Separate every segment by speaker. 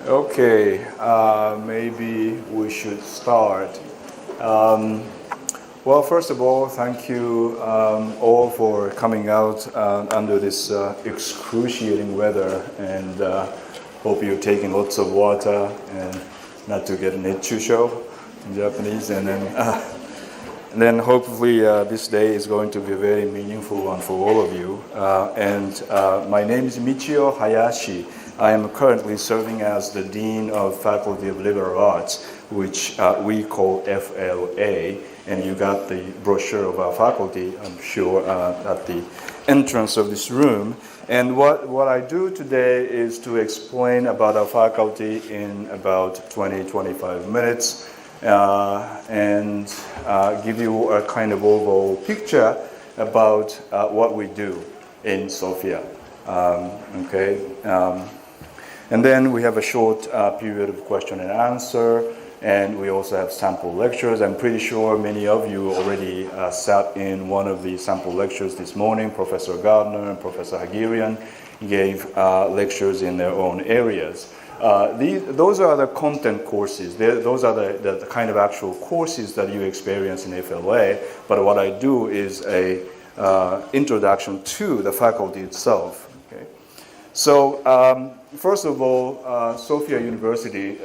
Speaker 1: Okay, maybe we should start. Well, first of all, thank you all for coming out under this excruciating weather, and hope you're taking lots of water and not to get netchusho in Japanese, and then hopefully this day is going to be a very meaningful one for all of you. My name is Michio Hayashi. I am currently serving as the Dean of Faculty of Liberal Arts, which we call FLA, and you got the brochure of our faculty, I'm sure, at the entrance of this room. And what I do today is to explain about our faculty in about 20-25 minutes and give you a kind of overall picture about what we do in Sofia. And then we have a short period of question and answer, and we also have sample lectures. I'm pretty sure many of you already sat in one of the sample lectures this morning. Professor Gardner and Professor Hagirian gave lectures in their own areas. Those are the content courses. Those are the kind of actual courses that you experience in FLA, but what I do is a introduction to the faculty itself. Okay? So, first of all, Sofia University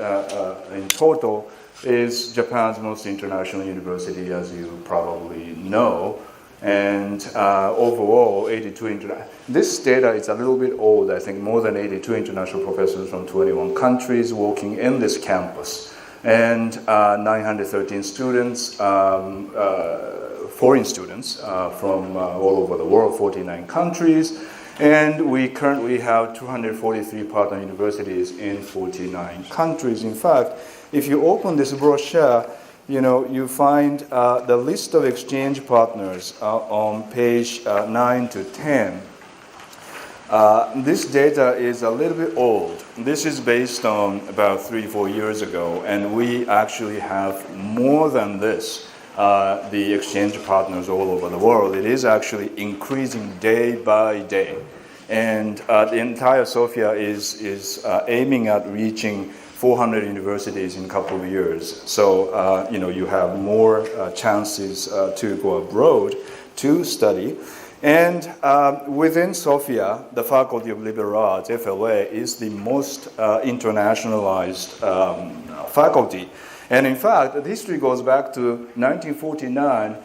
Speaker 1: in total is Japan's most international university, as you probably know. And overall, 82 this data is a little bit old. I think more than 82 international professors from 21 countries working in this campus. And 913 students, foreign students from all over the world, 49 countries. And we currently have 243 partner universities in 49 countries. In fact, if you open this brochure, you find the list of exchange partners on page 9 to 10. This data is a little bit old. This is based on about 3-4 years ago, and we actually have more than this. The exchange partners all over the world. It is actually increasing day by day. And the entire Sofia is aiming at reaching 400 universities in a couple of years. So, you have more chances to go abroad to study. And within Sofia, the Faculty of Liberal Arts, FLA, is the most internationalized faculty. And in fact, the history goes back to 1949.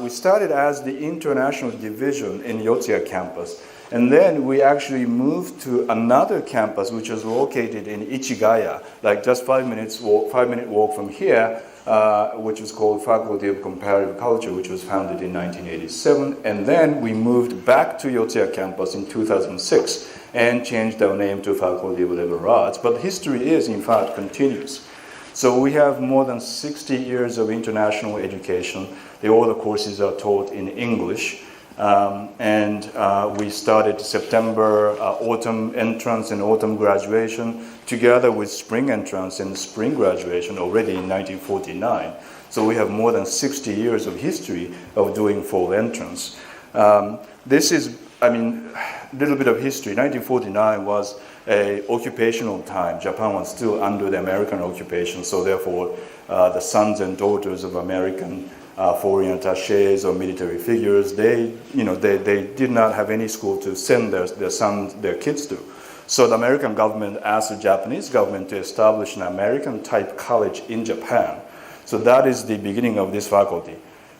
Speaker 1: We started as the international division in Yotsuya campus. And then we actually moved to another campus, which was located in Ichigaya, like just 5-minute walk from here, which was called Faculty of Comparative Culture, which was founded in 1987. And then we moved back to Yotsuya campus in 2006 and changed our name to Faculty of Liberal Arts. But history is, in fact, continuous. So we have more than 60 years of international education. All the courses are taught in English. We started September autumn entrance and autumn graduation together with spring entrance and spring graduation already in 1949. So we have more than 60 years of history of doing fall entrance. This is, a little bit of history. 1949 was an occupational time. Japan was still under the American occupation, so therefore the sons and daughters of American foreign attachés or military figures, they did not have any school to send their kids to. So the American government asked the Japanese government to establish an American-type college in Japan. So that is the beginning of this faculty.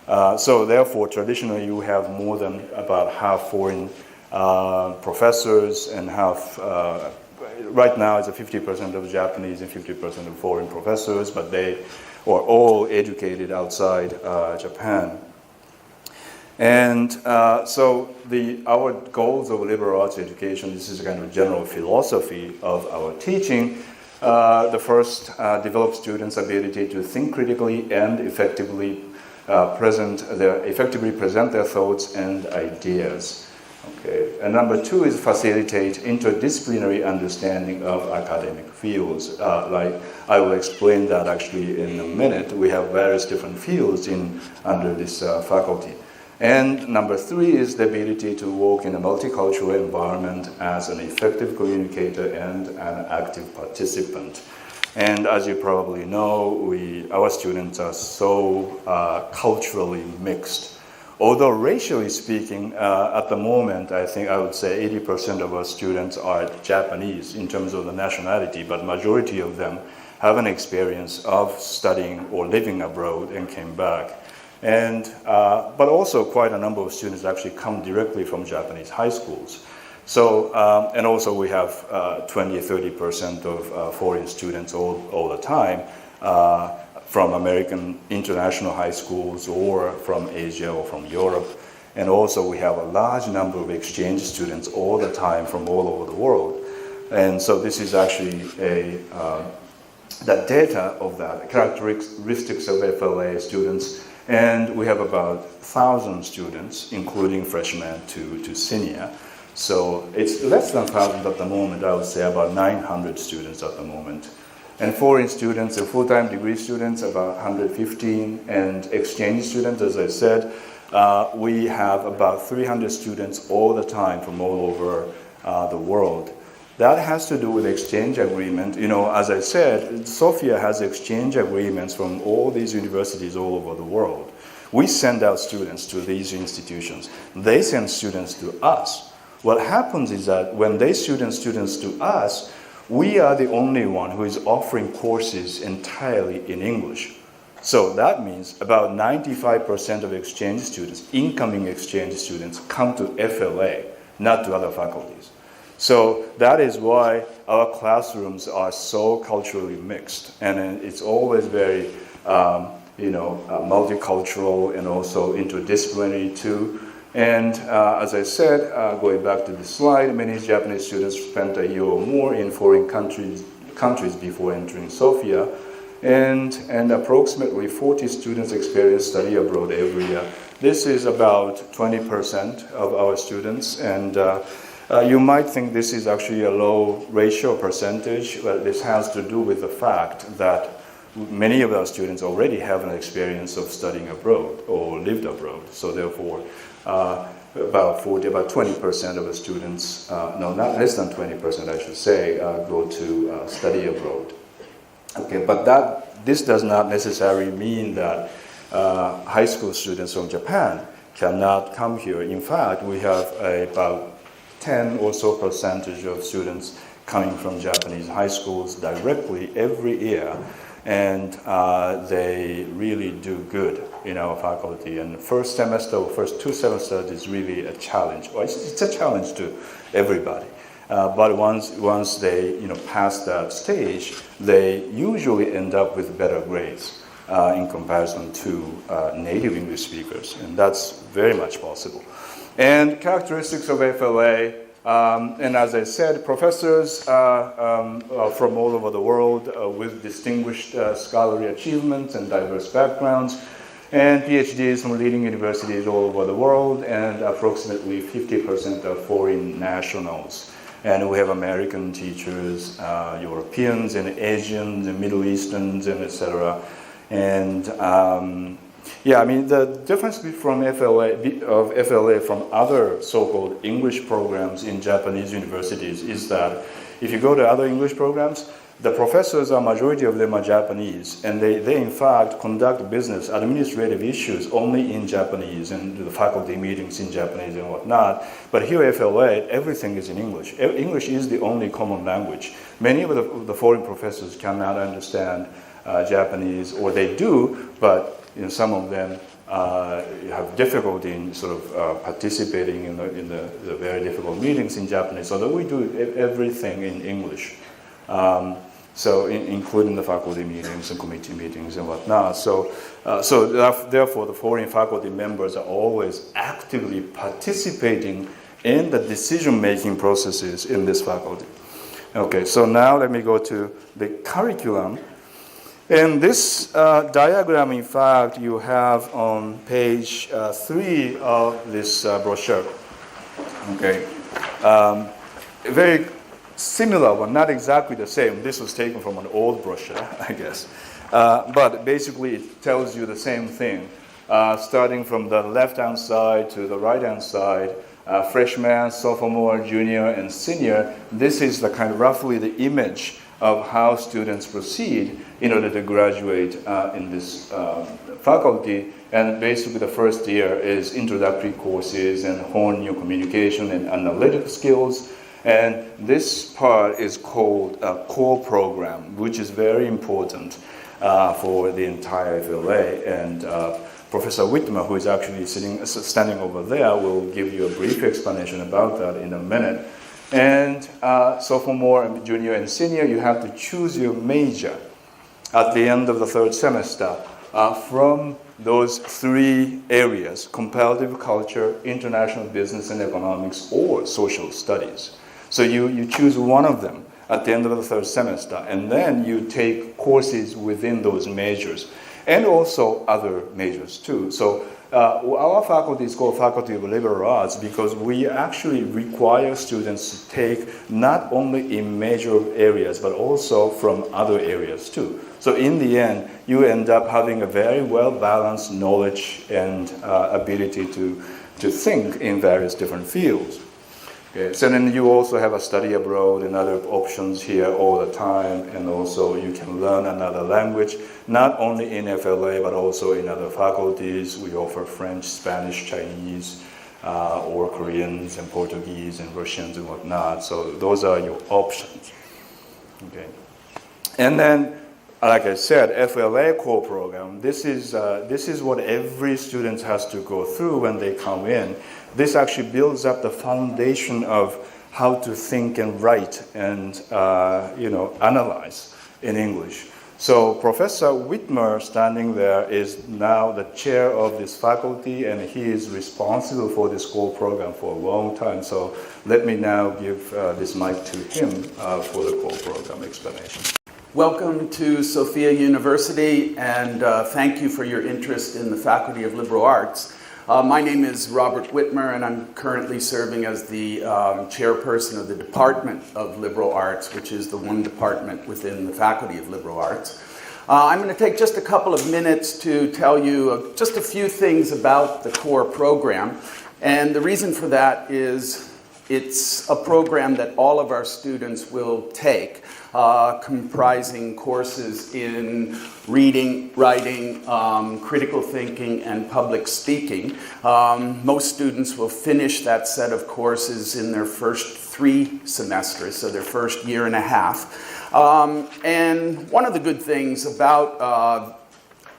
Speaker 1: So therefore, traditionally, you have more than about half foreign professors and half, right now it's 50% of Japanese and 50% of foreign professors, but they are all educated outside Japan. And so our goals of liberal arts education, this is a kind of general philosophy of our teaching. The first, develop students' ability to think critically and effectively present their thoughts and ideas. Okay. And number 2 is facilitate interdisciplinary understanding of academic fields. Like I will explain that actually in a minute. We have various different fields under this faculty. And number 3 is the ability to work in a multicultural environment as an effective communicator and an active participant. And as you probably know, our students are so culturally mixed. Although racially speaking, at the moment, I think I would say 80% of our students are Japanese in terms of the nationality, but majority of them have an experience of studying or living abroad and came back. And, but also quite a number of students actually come directly from Japanese high schools. So, and also we have 20-30% of foreign students all the time from American international high schools or from Asia or from Europe. And also we have a large number of exchange students all the time from all over the world. And so this is actually the data of that, characteristics of FLA students. And we have about 1,000 students, including freshmen to senior. So it's less than 1,000 at the moment. I would say about 900 students at the moment. And foreign students and full-time degree students, about 115. And exchange students, as I said, we have about 300 students all the time from all over the world. That has to do with exchange agreement. You know, as I said, Sofia has exchange agreements from all these universities all over the world. We send out students to these institutions. They send students to us. What happens is that when they send students to us, we are the only one who is offering courses entirely in English. So that means about 95% of exchange students, incoming exchange students, come to FLA, not to other faculties. So that is why our classrooms are so culturally mixed, and it's always very, multicultural and also interdisciplinary too. And as I said, going back to the slide, many Japanese students spent a year or more in foreign countries before entering Sofia, and approximately 40 students experience study abroad every year. This is about 20% of our students, and you might think this is actually a low ratio percentage, but this has to do with the fact that many of our students already have an experience of studying abroad or lived abroad. So therefore, about 20% of the students, not less than 20%, I should say, go to study abroad. Okay, but this does not necessarily mean that high school students from Japan cannot come here. In fact, we have about 10 or so percentage of students coming from Japanese high schools directly every year, and they really do good in our faculty. And the first semester or first 2 semesters is really a challenge. Well, it's a challenge to everybody. But once they pass that stage, they usually end up with better grades in comparison to native English speakers, and that's very much possible. And characteristics of FLA, and as I said, professors from all over the world with distinguished scholarly achievements and diverse backgrounds, and PhDs from leading universities all over the world, and approximately 50% are foreign nationals. And we have American teachers, Europeans and Asians and Middle Easterns and etc. And the difference from FLA from other so-called English programs in Japanese universities is that if you go to other English programs, the professors, majority of them are Japanese, and they in fact conduct business, administrative issues only in Japanese and do the faculty meetings in Japanese and whatnot. But here at FLA, everything is in English. English is the only common language. Many of the foreign professors cannot understand Japanese, or they do, but some of them have difficulty in sort of participating in the very difficult meetings in Japanese, so that we do everything in English. So including the faculty meetings and committee meetings and whatnot. So therefore, the foreign faculty members are always actively participating in the decision-making processes in this faculty. Okay, so now let me go to the curriculum. And this diagram, in fact, you have on page 3 of this brochure. Okay, a very similar one, not exactly the same. This was taken from an old brochure, I guess. But basically, it tells you the same thing. starting from the left-hand side to the right-hand side, freshman, sophomore, junior, and senior. This is the kind of roughly the image of how students proceed in order to graduate in this faculty. And basically the first year is introductory courses and hone your communication and analytic skills. And this part is called a core program, which is very important for the entire FLA. And Professor Whitmer, who is actually standing over there, will give you a brief explanation about that in a minute. And sophomore, junior, and senior, you have to choose your major at the end of the third semester from those three areas: comparative culture, international business and economics, or social studies. So you choose one of them at the end of the third semester, and then you take courses within those majors, and also other majors too. So our faculty is called Faculty of Liberal Arts because we actually require students to take not only in major areas, but also from other areas too. So in the end, you end up having a very well-balanced knowledge and ability to think in various different fields. Okay. So then you also have a study abroad and other options here all the time, and also you can learn another language, not only in FLA, but also in other faculties. We offer French, Spanish, Chinese, or Koreans and Portuguese and Russians and whatnot. So those are your options. Okay. And then, like I said, FLA core program, this is what every student has to go through when they come in. This actually builds up the foundation of how to think and write and analyze in English. So Professor Whitmer, standing there, is now the chair of this faculty, and he is responsible for this core program for a long time. So let me now give this mic to him for the core program explanation.
Speaker 2: Welcome to Sophia University, and thank you for your interest in the Faculty of Liberal Arts. My name is Robert Whitmer, and I'm currently serving as the chairperson of the Department of Liberal Arts, which is the one department within the Faculty of Liberal Arts. I'm going to take just a couple of minutes to tell you just a few things about the core program, and the reason for that is it's a program that all of our students will take, comprising courses in reading, writing, critical thinking, and public speaking. Most students will finish that set of courses in their first 3 semesters, so their first year and a half. And one of the good things about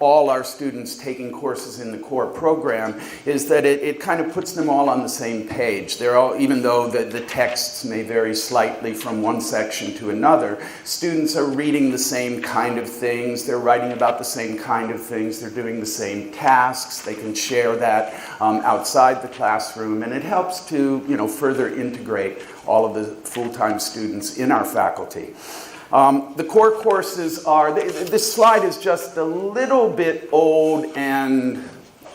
Speaker 2: all our students taking courses in the core program is that it kind of puts them all on the same page. They're all, even though the texts may vary slightly from one section to another, students are reading the same kind of things, they're writing about the same kind of things, they're doing the same tasks, they can share that outside the classroom, and it helps to further integrate all of the full-time students in our faculty. The core courses are, this slide is just a little bit old, and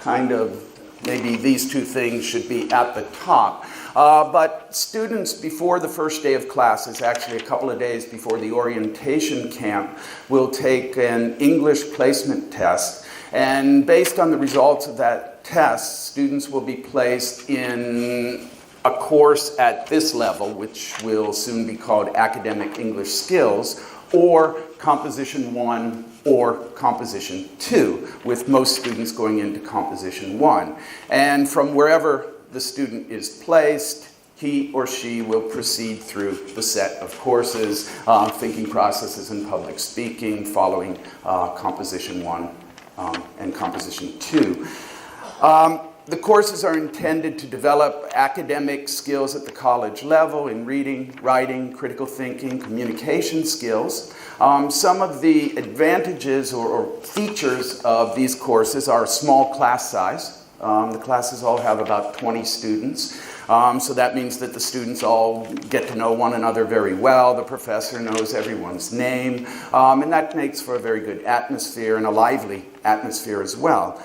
Speaker 2: kind of maybe these two things should be at the top. But students before the first day of classes, actually a couple of days before the orientation camp, will take an English placement test. And based on the results of that test, students will be placed in a course at this level, which will soon be called Academic English Skills, or Composition 1 or Composition 2, with most students going into Composition 1. And from wherever the student is placed, he or she will proceed through the set of courses, thinking processes and public speaking, following Composition 1 and Composition 2. The courses are intended to develop academic skills at the college level in reading, writing, critical thinking, communication skills. Some of the advantages or features of these courses are small class size. The classes all have about 20 students. So that means that the students all get to know one another very well. The professor knows everyone's name. And that makes for a very good atmosphere and a lively atmosphere as well.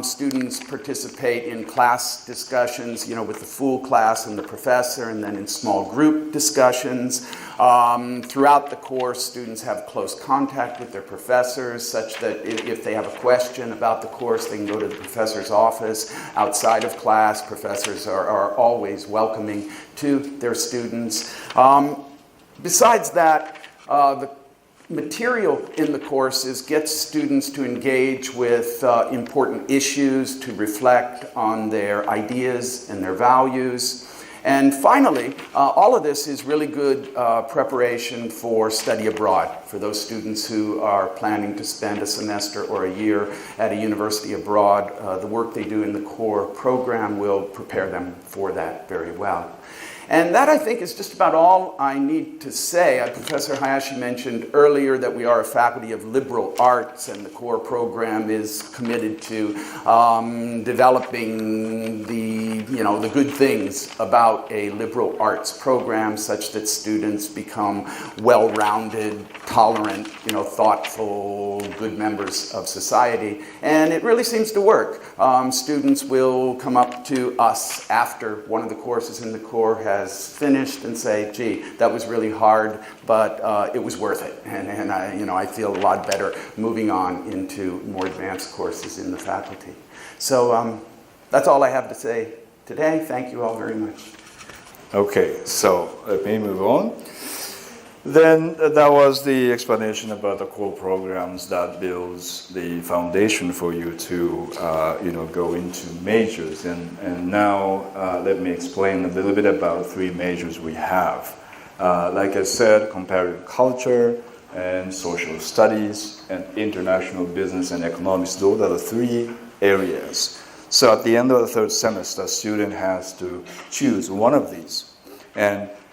Speaker 2: Students participate in class discussions, with the full class and the professor, and then in small group discussions. Throughout the course, students have close contact with their professors, such that if they have a question about the course, they can go to the professor's office. Outside of class, professors are always welcoming to their students. Besides that, the material in the courses gets students to engage with important issues, to reflect on their ideas and their values. And finally, all of this is really good preparation for study abroad, for those students who are planning to spend a semester or a year at a university abroad. The work they do in the core program will prepare them for that very well. And that, I think, is just about all I need to say. Professor Hayashi mentioned earlier that we are a faculty of liberal arts, and the core program is committed to developing the good things about a liberal arts program, such that students become well-rounded, tolerant, thoughtful, good members of society. And it really seems to work. Students will come up to us after one of the courses in the core has finished and say, gee, that was really hard, but it was worth it. And I feel a lot better moving on into more advanced courses in the faculty. So that's all I have to say today. Thank you all very much.
Speaker 1: Okay, so let me move on. Then that was the explanation about the core programs that builds the foundation for you to go into majors. And now let me explain a little bit about 3 majors we have. Like I said, comparative culture and social studies and international business and economics. Those are the 3 areas. So at the end of the 3rd semester, a student has to choose one of these.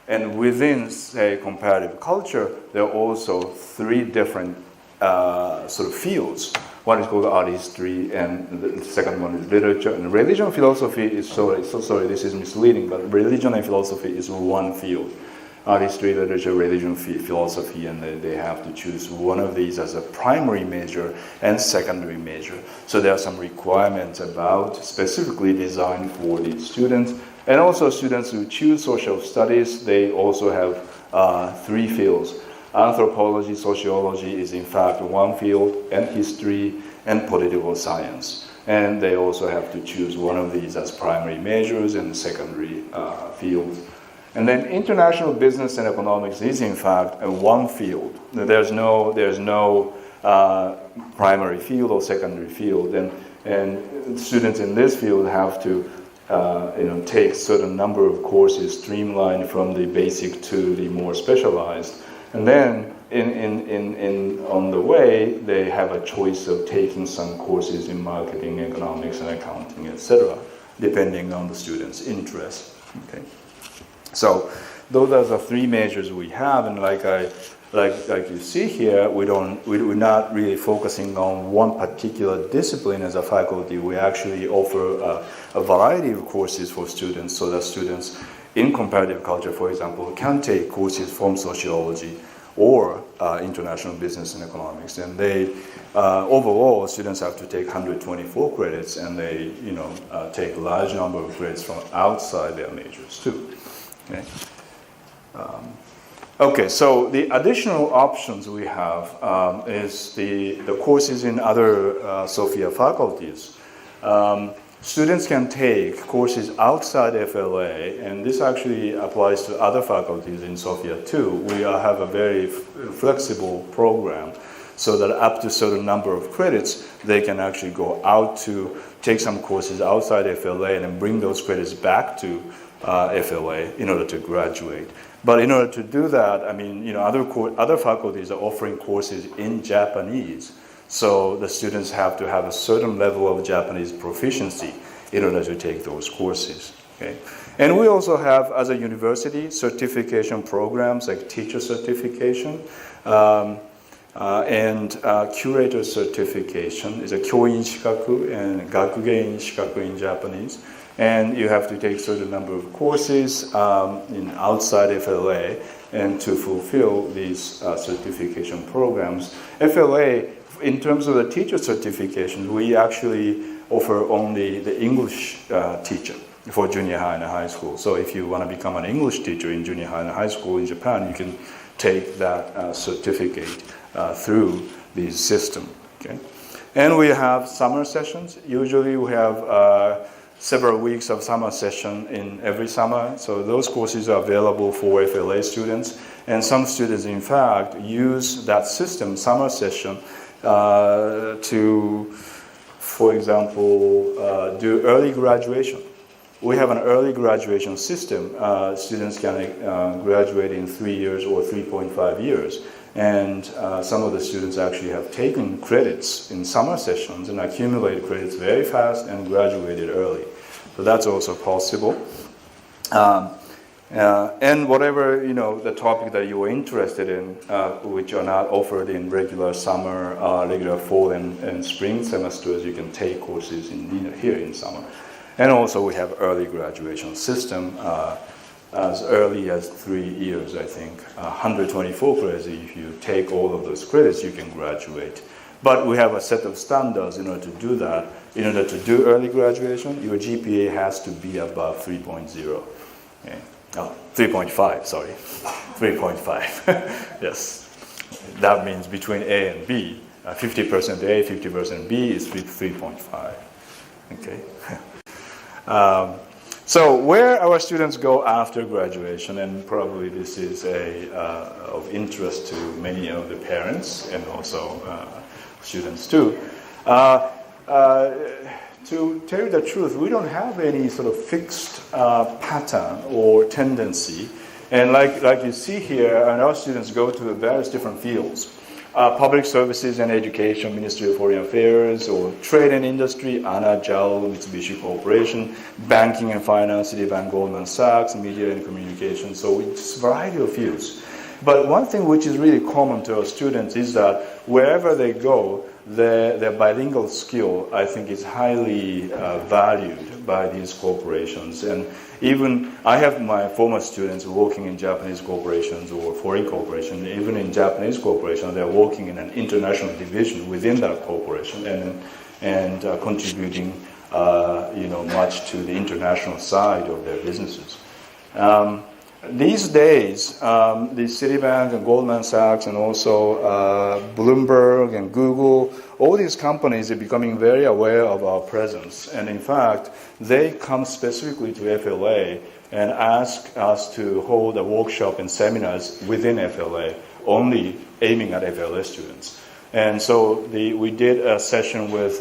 Speaker 1: And within, say, comparative culture, there are also 3 different sort of fields. One is called art history, and the second one is literature. And religion and philosophy is, sorry, this is misleading, but religion and philosophy is one field. Art history, literature, religion, philosophy, and they have to choose one of these as a primary major and secondary major. So there are some requirements about specifically designed for these students. And also students who choose social studies, they also have 3 fields. Anthropology, sociology is in fact one field, and history and political science. And they also have to choose one of these as primary majors and secondary fields. And then international business and economics is in fact one field. There's no primary field or secondary field. And students in this field have to take certain number of courses, streamlined from the basic to the more specialized, and then on the way they have a choice of taking some courses in marketing, economics, and accounting, etc., depending on the student's interest. Okay, so those are the 3 majors we have, and like you see here, we're not really focusing on one particular discipline as a faculty. We actually offer a variety of courses for students, so that students in comparative culture, for example, can take courses from sociology or international business and economics. And they overall, students have to take 124 credits, and they take a large number of credits from outside their majors too. Okay. Okay, so the additional options we have is the courses in other SOFIA faculties. Students can take courses outside FLA, and this actually applies to other faculties in SOFIA too. We have a very flexible program, so that up to a certain number of credits, they can actually go out to take some courses outside FLA and then bring those credits back to FLA in order to graduate. But in order to do that, other faculties are offering courses in Japanese. So the students have to have a certain level of Japanese proficiency in order to take those courses. Okay? And we also have, as a university, certification programs like teacher certification and curator certification. It's a kyoin shikaku and gakugein shikaku in Japanese. And you have to take a certain number of courses in outside FLA and to fulfill these certification programs. FLA in terms of the teacher certification, we actually offer only the English teacher for junior high and high school. So if you want to become an English teacher in junior high and high school in Japan, you can take that certificate through this system. Okay? And we have summer sessions. Usually we have several weeks of summer session in every summer. So those courses are available for FLA students. And some students, in fact, use that system, summer session, to, for example, do early graduation. We have an early graduation system. Students can graduate in 3 years or 3.5 years. And some of the students actually have taken credits in summer sessions and accumulated credits very fast and graduated early. So that's also possible. And whatever, the topic that you are interested in, which are not offered in regular summer, regular fall and spring semesters, you can take courses here in summer. And also we have early graduation system as early as 3 years, I think. 124 credits, if you take all of those credits, you can graduate. But we have a set of standards in order to do that. In order to do early graduation, your GPA has to be above 3.0. Okay. 3.5, sorry. 3.5. Yes. That means between A and B. 50% A, 50% B is 3.5. Okay. So where our students go after graduation, and probably this is of interest to many of the parents and also students too. To tell you the truth, we don't have any sort of fixed pattern or tendency. And like you see here, and our students go to various different fields. Public Services and Education, Ministry of Foreign Affairs, or Trade and Industry, ANA, JAL, Mitsubishi Corporation, Banking and Finance, Citibank, Goldman Sachs, Media and Communication. So it's a variety of fields. But one thing which is really common to our students is that wherever they go, their bilingual skill, I think, is highly valued by these corporations. And even I have my former students working in Japanese corporations or foreign corporations. Even in Japanese corporations, they're working in an international division within that corporation and contributing, much to the international side of their businesses. These days, the Citibank and Goldman Sachs and also Bloomberg and Google, all these companies are becoming very aware of our presence. And in fact, they come specifically to FLA and ask us to hold a workshop and seminars within FLA, only aiming at FLA students. And so we did a session with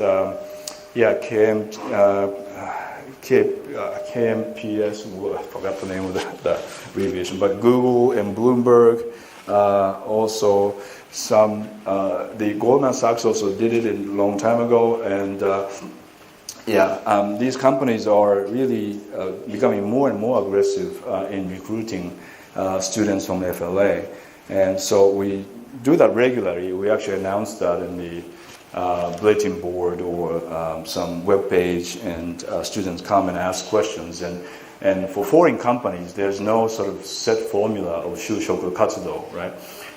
Speaker 1: KMPS, I forgot the name of the abbreviation, but Google and Bloomberg, also the Goldman Sachs also did it a long time ago, and these companies are really becoming more and more aggressive in recruiting students from FLA, and so we do that regularly. We actually announced that in the bulletin board or some web page, and students come and ask questions. And for foreign companies, there's no sort of set formula of shushoku katsudo, right?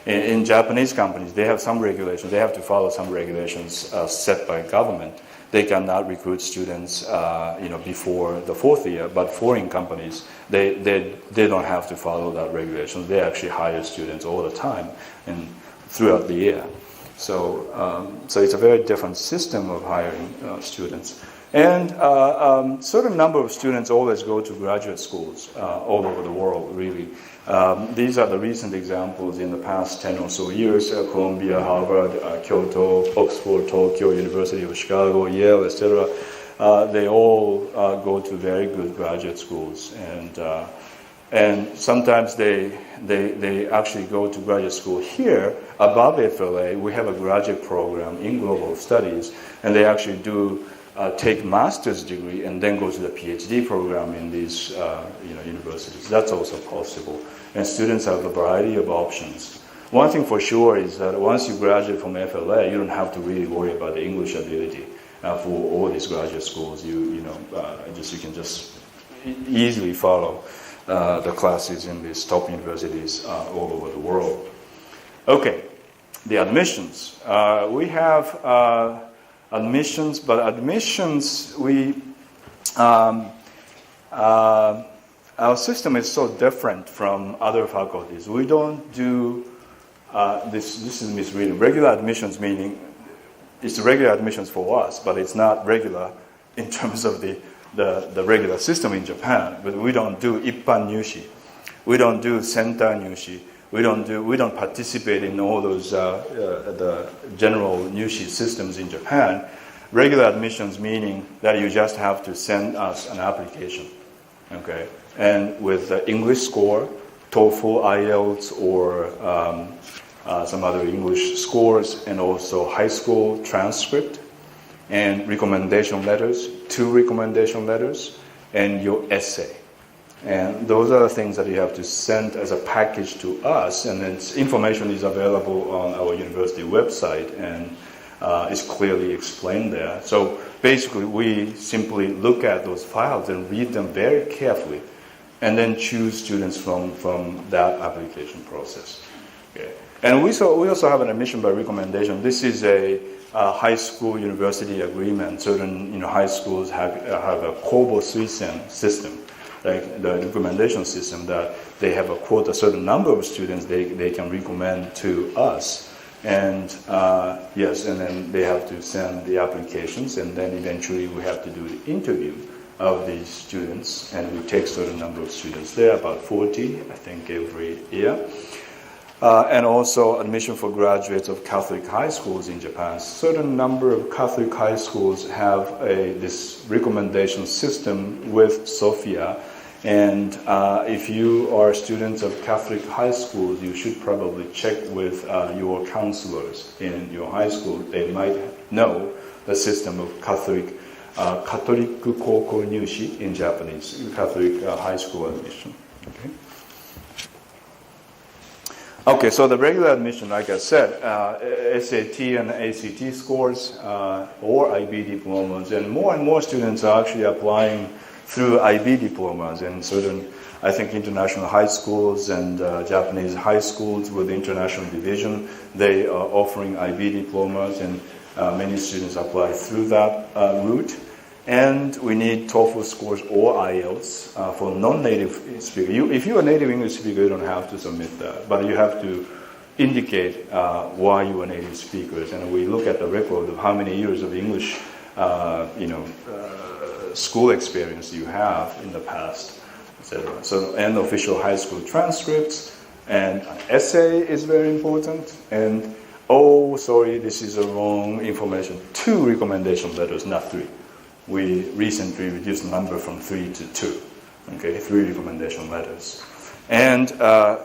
Speaker 1: In Japanese companies, they have some regulations. They have to follow some regulations set by government. They cannot recruit students, before the 4th year. But foreign companies, they don't have to follow that regulation. They actually hire students all the time and throughout the year. So it's a very different system of hiring students. And certain number of students always go to graduate schools all over the world, really. These are the recent examples in the past 10 or so years. Columbia, Harvard, Kyoto, Oxford, Tokyo, University of Chicago, Yale, etc. They all go to very good graduate schools. And sometimes they actually go to graduate school here. Above FLA, we have a graduate program in global studies, and they actually do take master's degree and then go to the PhD program in these universities. That's also possible. And students have a variety of options. One thing for sure is that once you graduate from FLA, you don't have to really worry about the English ability for all these graduate schools. You can just easily follow the classes in these top universities all over the world. Okay, the admissions. We have admissions, but admissions, our system is so different from other faculties. We don't do, this is misreading. Regular admissions meaning it's regular admissions for us, but it's not regular in terms of the regular system in Japan. But we don't do ippan nyushi. We don't do senta nyushi. We don't participate in all those the general nyushi systems in Japan. Regular admissions meaning that you just have to send us an application, okay? And with the English score, TOEFL, IELTS, or some other English scores, and also high school transcript, and recommendation letters, 2 recommendation letters, and your essay. And those are the things that you have to send as a package to us, and then information is available on our university website, and it's clearly explained there. So basically, we simply look at those files and read them very carefully, and then choose students from that application process. Okay. And we also have an admission by recommendation. This is a high school university agreement. Certain high schools have a kobo suisen system, like the recommendation system, that they have a certain number of students they can recommend to us. And yes, and then they have to send the applications, and then eventually we have to do the interview of these students, and we take a certain number of students there, about 40, I think, every year. And also admission for graduates of Catholic high schools in Japan. Certain number of Catholic high schools have this recommendation system with SOFIA. And if you are students of Catholic high schools, you should probably check with your counselors in your high school. They might know the system of Catholic Koukou Nyushi in Japanese, Catholic high school admission. Okay, so the regular admission, like I said, SAT and ACT scores or IB diplomas, and more students are actually applying through IB diplomas in certain, I think, international high schools and Japanese high schools with international division. They are offering IB diplomas, and many students apply through that route. And we need TOEFL scores or IELTS for non-native speakers. If you're a native English speaker, you don't have to submit that, but you have to indicate why you are native speakers. And we look at the record of how many years of English, school experience you have in the past, etc. So, and official high school transcripts, and an essay is very important. And sorry, this is the wrong information. 2 recommendation letters, not 3. We recently reduced the number from 3 to 2. Okay, 3 recommendation letters. And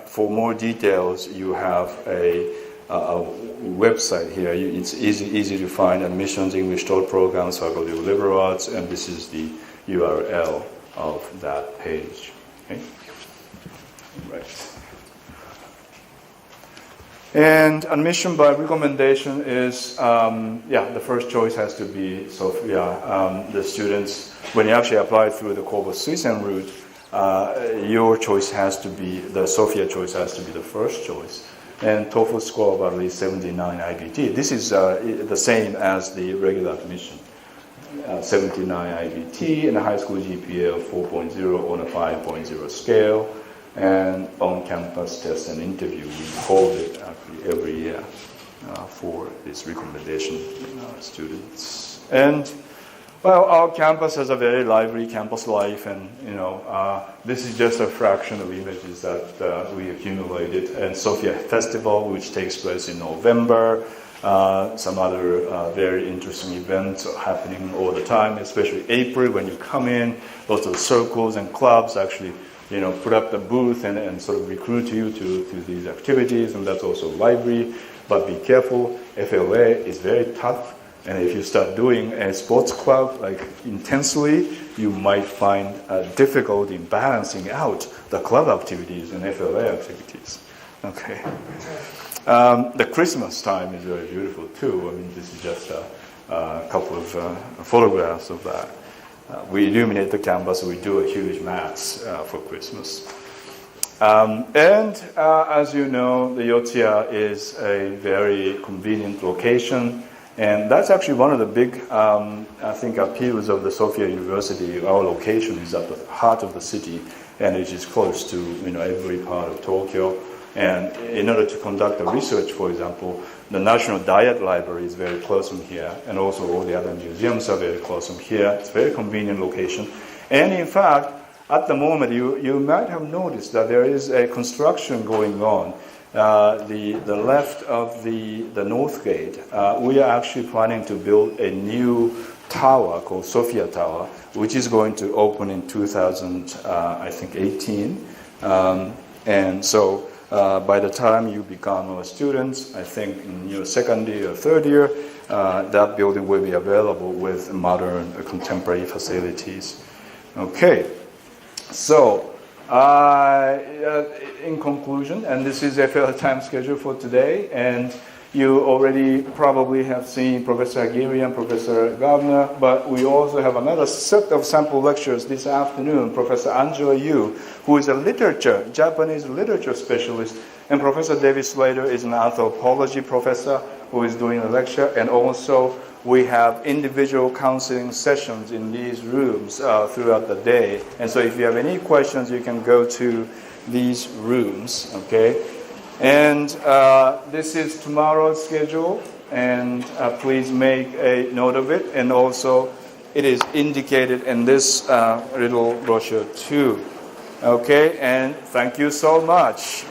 Speaker 1: for more details, you have a website here. It's easy to find: admissions, English taught programs, Faculty of Liberal Arts, and this is the URL of that page. Okay, right. And admission by recommendation is, the first choice has to be SOFIA. The students, when you actually apply through the Kobo Suisen route, your choice has to be, the SOFIA choice has to be the first choice. And TOEFL score of at least 79 IBT. This is the same as the regular admission. 79 IBT and a high school GPA of 4.0 on a 5.0 scale. And on-campus test and interview, we hold it actually every year for this recommendation students. And well, our campus has a very lively campus life, and this is just a fraction of images that we accumulated. And SOFIA Festival, which takes place in November. Some other very interesting events are happening all the time, especially April when you come in. Lots of circles and clubs actually put up the booth and sort of recruit you to these activities, and that's also lively. But be careful, FLA is very tough, and if you start doing a sports club like intensely, you might find difficulty in balancing out the club activities and FLA activities. Okay. The Christmas time is very beautiful too. I mean, this is just a couple of photographs of that. We illuminate the campus, we do a huge mass for Christmas. As you know, the Yotsuya is a very convenient location, and that's actually one of the big, I think, appeals of the Sophia University. Our location is at the heart of the city, and it is close to every part of Tokyo. And in order to conduct the research, for example, the National Diet Library is very close from here, and also all the other museums are very close from here. It's a very convenient location. And in fact, at the moment, you might have noticed that there is a construction going on. The left of the North Gate, we are actually planning to build a new tower called Sophia Tower, which is going to open in 2018. And so by the time you become students, I think in your second year or third year, that building will be available with modern contemporary facilities. Okay. So, in conclusion, and this is a fair time schedule for today, and you already probably have seen Professor Aguirre and Professor Gardner, but we also have another set of sample lectures this afternoon. Professor Angela Yu, who is a Japanese literature specialist, and Professor David Slater is an anthropology professor who is doing a lecture, and also we have individual counseling sessions in these rooms throughout the day. And so if you have any questions, you can go to these rooms, okay? And this is tomorrow's schedule, and please make a note of it. And also, it is indicated in this little brochure too. Okay, and thank you so much.